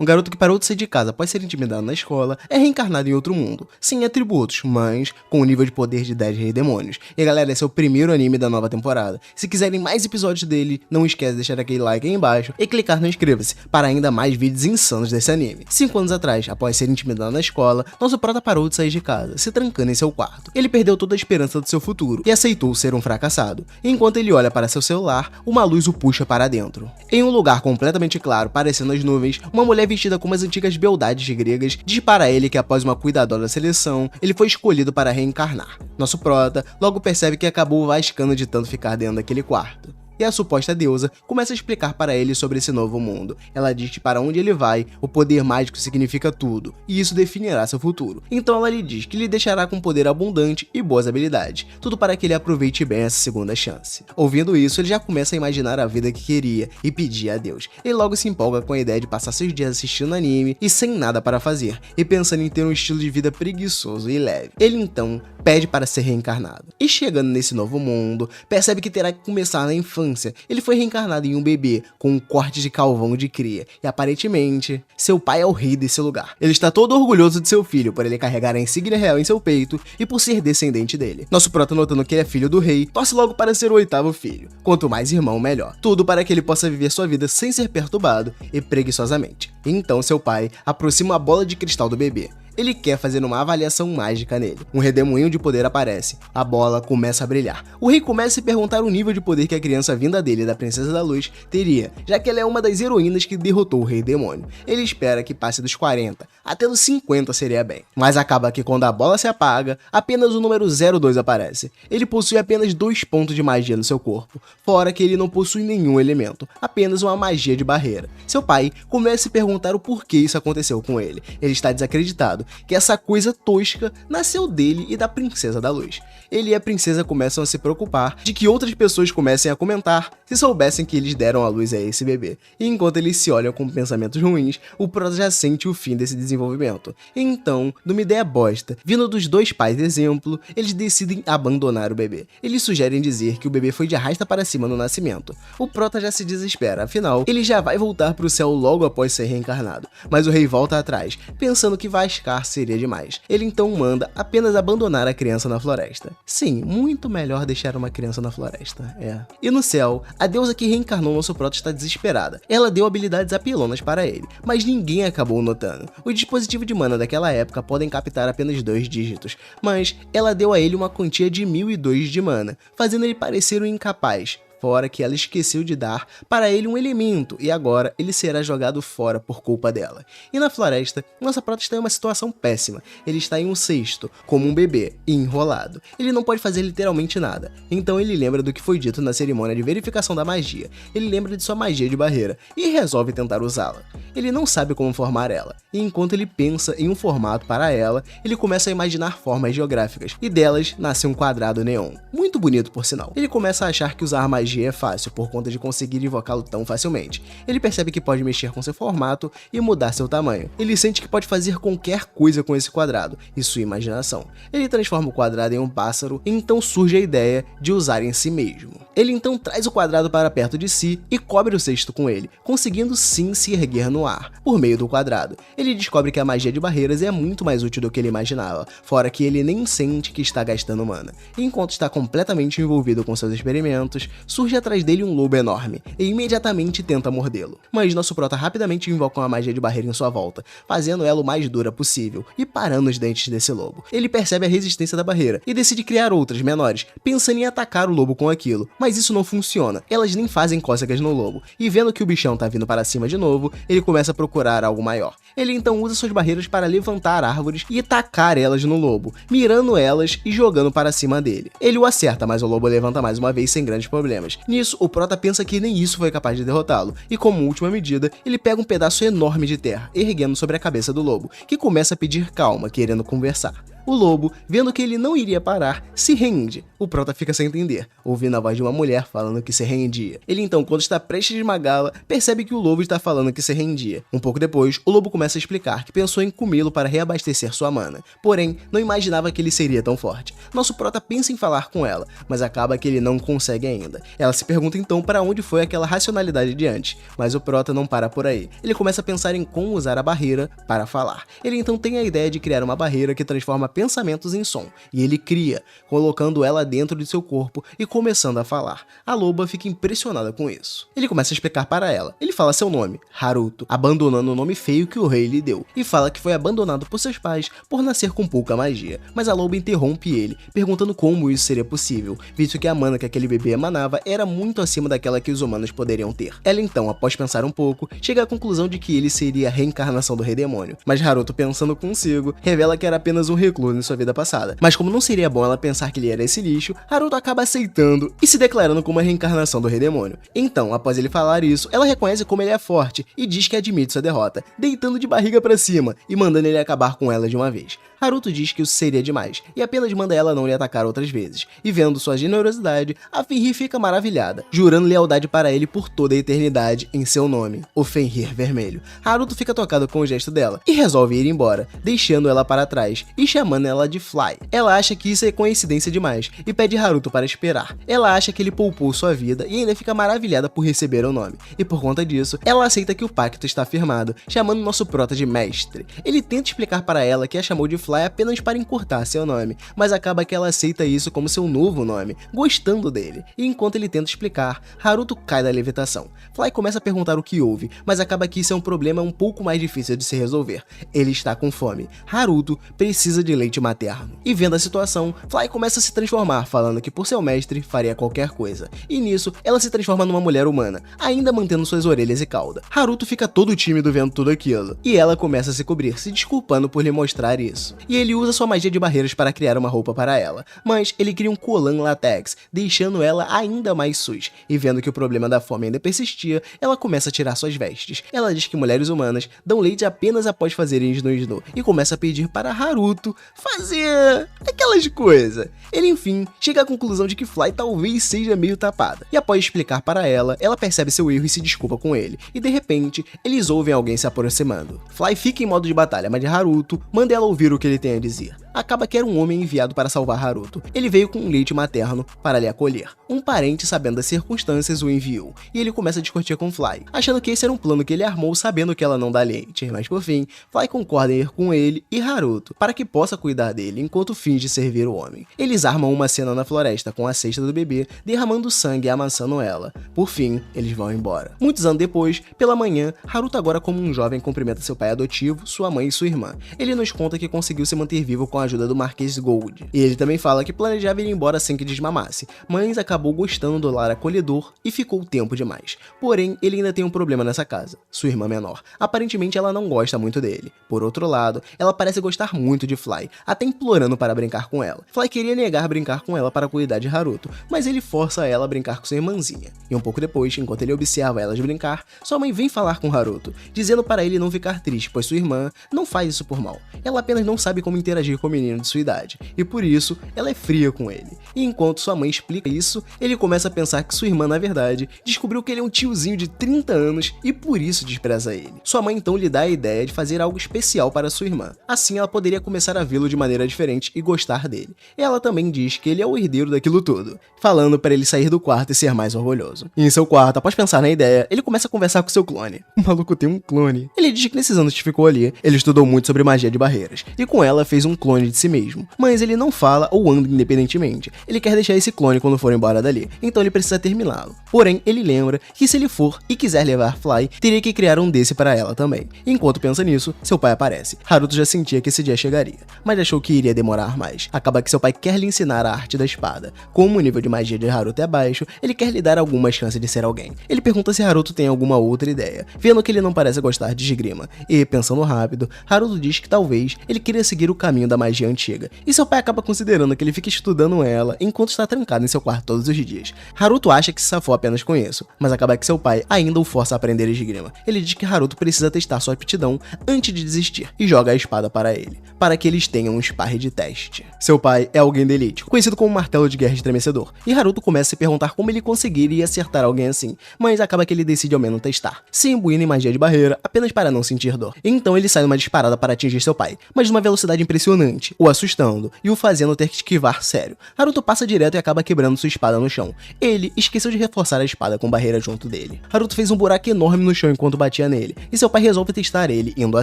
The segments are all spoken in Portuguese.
Um garoto que parou de sair de casa após ser intimidado na escola é reencarnado em outro mundo, sem atributos, mas com o nível de poder de 10 Rei Demônios. E galera, esse é o primeiro anime da nova temporada. Se quiserem mais episódios dele, não esquece de deixar aquele like aí embaixo e clicar no inscreva-se para ainda mais vídeos insanos desse anime. 5 anos atrás, após ser intimidado na escola, nosso prota parou de sair de casa, se trancando em seu quarto. Ele perdeu toda a esperança do seu futuro e aceitou ser um fracassado. E enquanto ele olha para seu celular, uma luz o puxa para dentro. Em um lugar completamente claro, parecendo as nuvens, uma mulher vestida como as antigas beldades gregas dispara a ele que após uma cuidadosa seleção, ele foi escolhido para reencarnar. Nosso prota logo percebe que acabou vascando de tanto ficar dentro daquele quarto. E a suposta deusa começa a explicar para ele sobre esse novo mundo. Ela diz que para onde ele vai, o poder mágico significa tudo, e isso definirá seu futuro. Então ela lhe diz que lhe deixará com poder abundante e boas habilidades, tudo para que ele aproveite bem essa segunda chance. Ouvindo isso, ele já começa a imaginar a vida que queria e pedir a Deus. Ele logo se empolga com a ideia de passar seus dias assistindo anime e sem nada para fazer, e pensando em ter um estilo de vida preguiçoso e leve. Ele então pede para ser reencarnado. E chegando nesse novo mundo, percebe que terá que começar na infância. Ele foi reencarnado em um bebê com um corte de calvão de cria, e aparentemente, seu pai é o rei desse lugar. Ele está todo orgulhoso de seu filho por ele carregar a insígnia real em seu peito e por ser descendente dele. Nosso prota, notando que ele é filho do rei, torce logo para ser o 8º filho. Quanto mais irmão, melhor. Tudo para que ele possa viver sua vida sem ser perturbado e preguiçosamente. Então seu pai aproxima a bola de cristal do bebê. Ele quer fazer uma avaliação mágica nele. Um redemoinho de poder aparece. A bola começa a brilhar. O rei começa a se perguntar o nível de poder que a criança vinda dele, da Princesa da Luz, teria, já que ela é uma das heroínas que derrotou o Rei Demônio. Ele espera que passe dos 40, até os 50 seria bem. Mas acaba que quando a bola se apaga, apenas o número 02 aparece. Ele possui apenas 2 pontos de magia no seu corpo, fora que ele não possui nenhum elemento, apenas uma magia de barreira. Seu pai começa a se perguntar o porquê isso aconteceu com ele. Ele está desacreditado que essa coisa tosca nasceu dele e da Princesa da Luz. Ele e a princesa começam a se preocupar de que outras pessoas comecem a comentar se soubessem que eles deram a luz a esse bebê. E enquanto eles se olham com pensamentos ruins, o prota já sente o fim desse desenvolvimento. Então, numa ideia bosta, vindo dos dois pais de exemplo, eles decidem abandonar o bebê. Eles sugerem dizer que o bebê foi de arrasta para cima no nascimento. O prota já se desespera, afinal, ele já vai voltar para o céu logo após ser reencarnado. Mas o rei volta atrás, pensando que vascar seria demais. Ele então manda apenas abandonar a criança na floresta. Sim, muito melhor deixar uma criança na floresta, E no céu, a deusa que reencarnou nosso prota está desesperada. Ela deu habilidades apelonas para ele, mas ninguém acabou notando. O dispositivo de mana daquela época podem captar apenas 2 dígitos, mas ela deu a ele uma quantia de 1002 de mana, fazendo ele parecer um incapaz. Fora que ela esqueceu de dar para ele um elemento e agora ele será jogado fora por culpa dela. E na floresta, nossa prota está em uma situação péssima. Ele está em um cesto, como um bebê, e enrolado. Ele não pode fazer literalmente nada. Então ele lembra do que foi dito na cerimônia de verificação da magia. Ele lembra de sua magia de barreira e resolve tentar usá-la. Ele não sabe como formar ela. E enquanto ele pensa em um formato para ela, ele começa a imaginar formas geográficas. E delas nasce um quadrado neon. Muito bonito, por sinal. Ele começa a achar que usar magia é fácil, por conta de conseguir invocá-lo tão facilmente. Ele percebe que pode mexer com seu formato e mudar seu tamanho. Ele sente que pode fazer qualquer coisa com esse quadrado e sua imaginação. Ele transforma o quadrado em um pássaro e então surge a ideia de usar em si mesmo. Ele então traz o quadrado para perto de si e cobre o cesto com ele, conseguindo sim se erguer no ar, por meio do quadrado. Ele descobre que a magia de barreiras é muito mais útil do que ele imaginava, fora que ele nem sente que está gastando mana. E enquanto está completamente envolvido com seus experimentos, surge atrás dele um lobo enorme e imediatamente tenta mordê-lo. Mas nosso prota rapidamente invoca uma magia de barreira em sua volta, fazendo ela o mais dura possível e parando os dentes desse lobo. Ele percebe a resistência da barreira e decide criar outras menores, pensando em atacar o lobo com aquilo, mas isso não funciona. Elas nem fazem cócegas no lobo, e vendo que o bichão tá vindo para cima de novo, ele começa a procurar algo maior. Ele então usa suas barreiras para levantar árvores e tacar elas no lobo, mirando elas e jogando para cima dele. Ele o acerta, mas o lobo levanta mais uma vez sem grandes problemas. Nisso, o prota pensa que nem isso foi capaz de derrotá-lo, e como última medida, ele pega um pedaço enorme de terra, erguendo sobre a cabeça do lobo, que começa a pedir calma, querendo conversar. O lobo, vendo que ele não iria parar, se rende. O prota fica sem entender, ouvindo a voz de uma mulher falando que se rendia. Ele então, quando está prestes a esmagá-la, percebe que o lobo está falando que se rendia. Um pouco depois, o lobo começa a explicar que pensou em comê-lo para reabastecer sua mana, porém, não imaginava que ele seria tão forte. Nosso prota pensa em falar com ela, mas acaba que ele não consegue ainda. Ela se pergunta então para onde foi aquela racionalidade de antes, mas o prota não para por aí. Ele começa a pensar em como usar a barreira para falar. Ele então tem a ideia de criar uma barreira que transforma pensamentos em som, e ele cria, colocando ela dentro de seu corpo e começando a falar. A loba fica impressionada com isso. Ele começa a explicar para ela. Ele fala seu nome, Haruto, abandonando o nome feio que o rei lhe deu, e fala que foi abandonado por seus pais por nascer com pouca magia. Mas a loba interrompe ele, perguntando como isso seria possível, visto que a mana que aquele bebê emanava era muito acima daquela que os humanos poderiam ter. Ela então, após pensar um pouco, chega à conclusão de que ele seria a reencarnação do rei demônio, mas Haruto, pensando consigo, revela que era apenas um recluso em sua vida passada. Mas como não seria bom ela pensar que ele era esse lixo, Haruto acaba aceitando e se declarando como a reencarnação do rei demônio. Então, após ele falar isso, ela reconhece como ele é forte e diz que admite sua derrota, deitando de barriga pra cima e mandando ele acabar com ela de uma vez. Haruto diz que isso seria demais e apenas manda ela não lhe atacar outras vezes, e vendo sua generosidade, a Fenrir fica maravilhada, jurando lealdade para ele por toda a eternidade em seu nome, o Fenrir Vermelho. Haruto fica tocado com o gesto dela e resolve ir embora, deixando ela para trás e chamando ela de Fly. Ela acha que isso é coincidência demais e pede Haruto para esperar. Ela acha que ele poupou sua vida e ainda fica maravilhada por receber o nome, e por conta disso, ela aceita que o pacto está firmado, chamando nosso prota de mestre. Ele tenta explicar para ela que a chamou de Fly apenas para encurtar seu nome, mas acaba que ela aceita isso como seu novo nome, gostando dele, e enquanto ele tenta explicar, Haruto cai da levitação. Fly começa a perguntar o que houve, mas acaba que isso é um problema um pouco mais difícil de se resolver. Ele está com fome. Haruto precisa de leite materno. E vendo a situação, Fly começa a se transformar, falando que por seu mestre faria qualquer coisa. E nisso, ela se transforma numa mulher humana, ainda mantendo suas orelhas e cauda. Haruto fica todo tímido vendo tudo aquilo, e ela começa a se cobrir, se desculpando por lhe mostrar isso. E ele usa sua magia de barreiras para criar uma roupa para ela, mas ele cria um colã latex, deixando ela ainda mais sus, e vendo que o problema da fome ainda persistia, ela começa a tirar suas vestes. Ela diz que mulheres humanas dão leite apenas após fazerem snu, e começa a pedir para Haruto fazer aquelas coisas. Ele enfim chega à conclusão de que Fly talvez seja meio tapada, e após explicar para ela, ela percebe seu erro e se desculpa com ele, e de repente, eles ouvem alguém se aproximando. Fly fica em modo de batalha, mas Haruto manda ela ouvir o que ele tem a dizer. Acaba que era um homem enviado para salvar Haruto. Ele veio com um leite materno para lhe acolher. Um parente, sabendo das circunstâncias, o enviou, e ele começa a discutir com Fly, achando que esse era um plano que ele armou sabendo que ela não dá leite, mas por fim, Fly concorda em ir com ele e Haruto, para que possa cuidar dele enquanto finge servir o homem. Eles armam uma cena na floresta com a cesta do bebê, derramando sangue e amassando ela. Por fim, eles vão embora. Muitos anos depois, pela manhã, Haruto agora como um jovem cumprimenta seu pai adotivo, sua mãe e sua irmã. Ele nos conta que conseguiu se manter vivo com a ajuda do Marquês Gold. E ele também fala que planejava ir embora assim que desmamasse, mas acabou gostando do lar acolhedor e ficou tempo demais. Porém, ele ainda tem um problema nessa casa, sua irmã menor. Aparentemente ela não gosta muito dele. Por outro lado, ela parece gostar muito de Fly, até implorando para brincar com ela. Fly queria negar brincar com ela para cuidar de Haruto, mas ele força ela a brincar com sua irmãzinha. E um pouco depois, enquanto ele observa elas brincar, sua mãe vem falar com Haruto, dizendo para ele não ficar triste, pois sua irmã não faz isso por mal. Ela apenas não sabe como interagir com o menino de sua idade, e por isso ela é fria com ele. E enquanto sua mãe explica isso, ele começa a pensar que sua irmã, na verdade, descobriu que ele é um tiozinho de 30 anos e por isso despreza ele. Sua mãe então lhe dá a ideia de fazer algo especial para sua irmã. Assim ela poderia começar a vê-lo de maneira diferente e gostar dele. Ela também diz que ele é o herdeiro daquilo tudo, falando para ele sair do quarto e ser mais orgulhoso. E em seu quarto, após pensar na ideia, ele começa a conversar com seu clone. O maluco tem um clone. Ele diz que nesses anos que ficou ali, ele estudou muito sobre magia de barreiras, e com ela fez um clone de si mesmo. Mas ele não fala ou anda independentemente. Ele quer deixar esse clone quando for embora dali, então ele precisa terminá-lo. Porém, ele lembra que se ele for e quiser levar Fly, teria que criar um desse para ela também. Enquanto pensa nisso, seu pai aparece. Haruto já sentia que esse dia chegaria, mas achou que iria demorar mais. Acaba que seu pai quer lhe ensinar a arte da espada. Como o nível de magia de Haruto é baixo, ele quer lhe dar alguma chance de ser alguém. Ele pergunta se Haruto tem alguma outra ideia, vendo que ele não parece gostar de esgrima. E, pensando rápido, Haruto diz que talvez ele queria seguir o caminho da magia magia antiga, e seu pai acaba considerando que ele fica estudando ela enquanto está trancado em seu quarto todos os dias. Haruto acha que se safou apenas com isso, mas acaba que seu pai ainda o força a aprender esgrima. Ele diz que Haruto precisa testar sua aptidão antes de desistir e joga a espada para ele, para que eles tenham um sparring de teste. Seu pai é alguém da elite, conhecido como martelo de guerra estremecedor, e Haruto começa a se perguntar como ele conseguiria acertar alguém assim, mas acaba que ele decide ao menos testar, se imbuindo em magia de barreira apenas para não sentir dor. Então ele sai numa disparada para atingir seu pai, mas de uma velocidade impressionante, o assustando e o fazendo ter que esquivar sério. Haruto passa direto e acaba quebrando sua espada no chão. Ele esqueceu de reforçar a espada com barreira junto dele. Haruto fez um buraco enorme no chão enquanto batia nele, e seu pai resolve testar ele indo a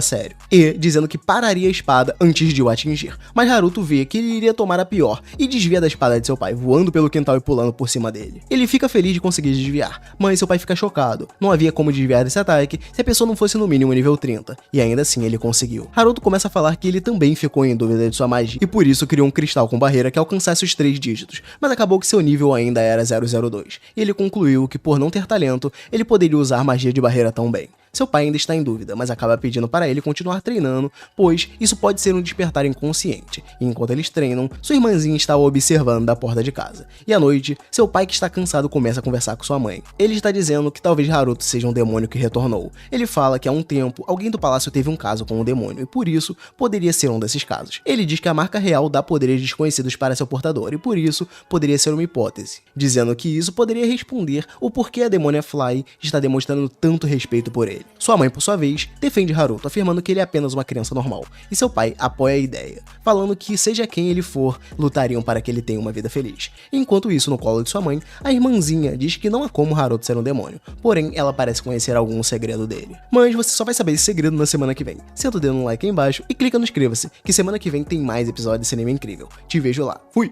sério, e dizendo que pararia a espada antes de o atingir. Mas Haruto vê que ele iria tomar a pior e desvia da espada de seu pai, voando pelo quintal e pulando por cima dele. Ele fica feliz de conseguir desviar, mas seu pai fica chocado. Não havia como desviar desse ataque se a pessoa não fosse no mínimo nível 30, e ainda assim ele conseguiu. Haruto começa a falar que ele também ficou em dúvida de sua magia, e por isso criou um cristal com barreira que alcançasse os 3 dígitos, mas acabou que seu nível ainda era 002, e ele concluiu que por não ter talento, ele poderia usar magia de barreira tão bem. Seu pai ainda está em dúvida, mas acaba pedindo para ele continuar treinando, pois isso pode ser um despertar inconsciente. E enquanto eles treinam, sua irmãzinha está o observando da porta de casa. E à noite, seu pai, que está cansado, começa a conversar com sua mãe. Ele está dizendo que talvez Haruto seja um demônio que retornou. Ele fala que há um tempo, alguém do palácio teve um caso com um demônio, e por isso, poderia ser um desses casos. Ele diz que a marca real dá poderes desconhecidos para seu portador, e por isso, poderia ser uma hipótese, dizendo que isso poderia responder o porquê a demônia Fly está demonstrando tanto respeito por ele. Sua mãe, por sua vez, defende Haruto, afirmando que ele é apenas uma criança normal, e seu pai apoia a ideia, falando que seja quem ele for, lutariam para que ele tenha uma vida feliz. Enquanto isso, no colo de sua mãe, a irmãzinha diz que não há como Haruto ser um demônio, porém ela parece conhecer algum segredo dele. Mas você só vai saber esse segredo na semana que vem. Senta o dedo no like aí embaixo e clica no inscreva-se, que semana que vem tem mais episódios de cinema incrível. Te vejo lá. Fui!